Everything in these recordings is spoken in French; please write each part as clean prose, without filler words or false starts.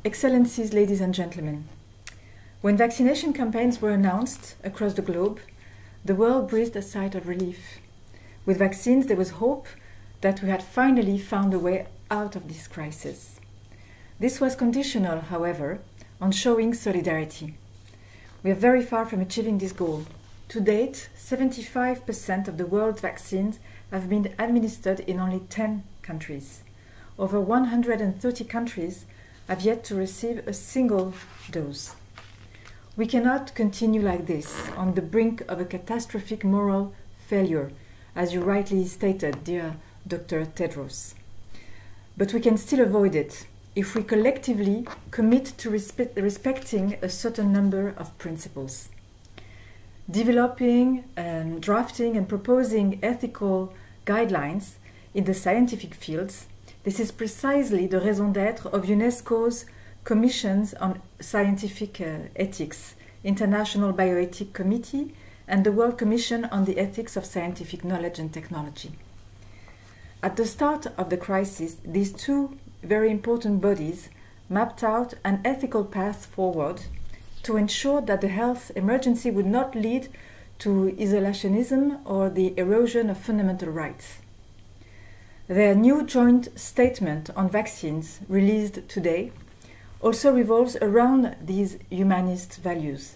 Excellencies, ladies and gentlemen, when vaccination campaigns were announced across the globe, the world breathed a sigh of relief. With vaccines, there was hope that we had finally found a way out of this crisis. This was conditional, however, on showing solidarity. We are very far from achieving this goal. To date, 75% of the world's vaccines have been administered in only 10 countries. Over 130 countries have yet to receive a single dose. We cannot continue like this, on the brink of a catastrophic moral failure, as you rightly stated, dear Dr. Tedros. But we can still avoid it if we collectively commit to respecting a certain number of principles. Developing, drafting and proposing ethical guidelines in the scientific fields, this is precisely the raison d'être of UNESCO's Commissions on Scientific Ethics, International Bioethics Committee, and the World Commission on the Ethics of Scientific Knowledge and Technology. At the start of the crisis, these two very important bodies mapped out an ethical path forward to ensure that the health emergency would not lead to isolationism or the erosion of fundamental rights. Their new joint statement on vaccines, released today, also revolves around these humanist values.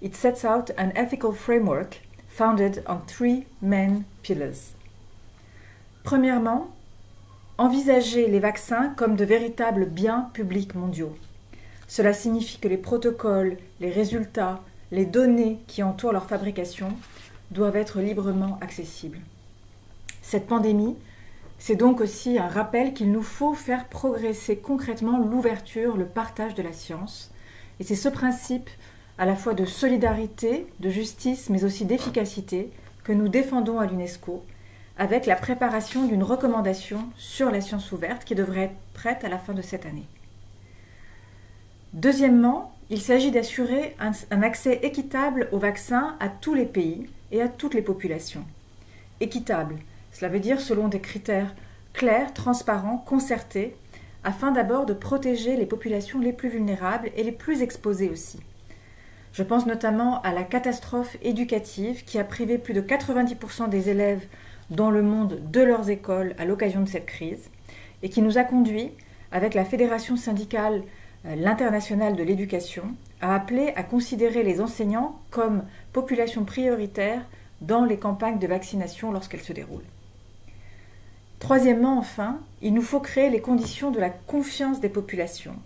It sets out an ethical framework founded on three main pillars. Premièrement, envisager les vaccins comme de véritables biens publics mondiaux. Cela signifie que les protocoles, les résultats, les données qui entourent leur fabrication doivent être librement accessibles. Cette pandémie, c'est donc aussi un rappel qu'il nous faut faire progresser concrètement l'ouverture, le partage de la science. Et c'est ce principe à la fois de solidarité, de justice, mais aussi d'efficacité que nous défendons à l'UNESCO avec la préparation d'une recommandation sur la science ouverte qui devrait être prête à la fin de cette année. Deuxièmement, il s'agit d'assurer un accès équitable aux vaccins à tous les pays et à toutes les populations. Équitable, cela veut dire selon des critères clairs, transparents, concertés, afin d'abord de protéger les populations les plus vulnérables et les plus exposées aussi. Je pense notamment à la catastrophe éducative qui a privé plus de 90% des élèves dans le monde de leurs écoles à l'occasion de cette crise et qui nous a conduit, avec la Fédération syndicale l'Internationale de l'éducation, à appeler à considérer les enseignants comme population prioritaire dans les campagnes de vaccination lorsqu'elles se déroulent. Troisièmement, enfin, il nous faut créer les conditions de la confiance des populations,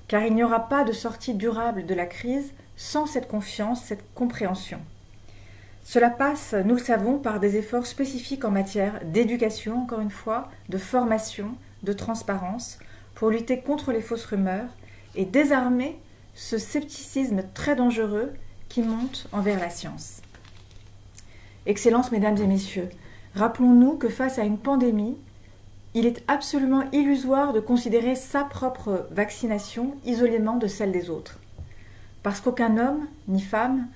car il n'y aura pas de sortie durable de la crise sans cette confiance, cette compréhension. Cela passe, nous le savons, par des efforts spécifiques en matière d'éducation, encore une fois, de formation, de transparence, pour lutter contre les fausses rumeurs et désarmer ce scepticisme très dangereux qui monte envers la science. Excellences, mesdames et messieurs, rappelons-nous que face à une pandémie, il est absolument illusoire de considérer sa propre vaccination isolément de celle des autres. Parce qu'aucun homme ni femme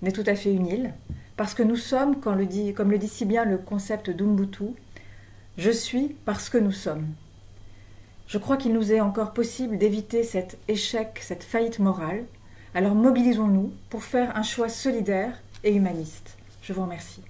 n'est tout à fait une île, parce que nous sommes, comme le dit si bien le concept d'Ubuntu, « Je suis parce que nous sommes ». Je crois qu'il nous est encore possible d'éviter cet échec, cette faillite morale. Alors mobilisons-nous pour faire un choix solidaire et humaniste. Je vous remercie.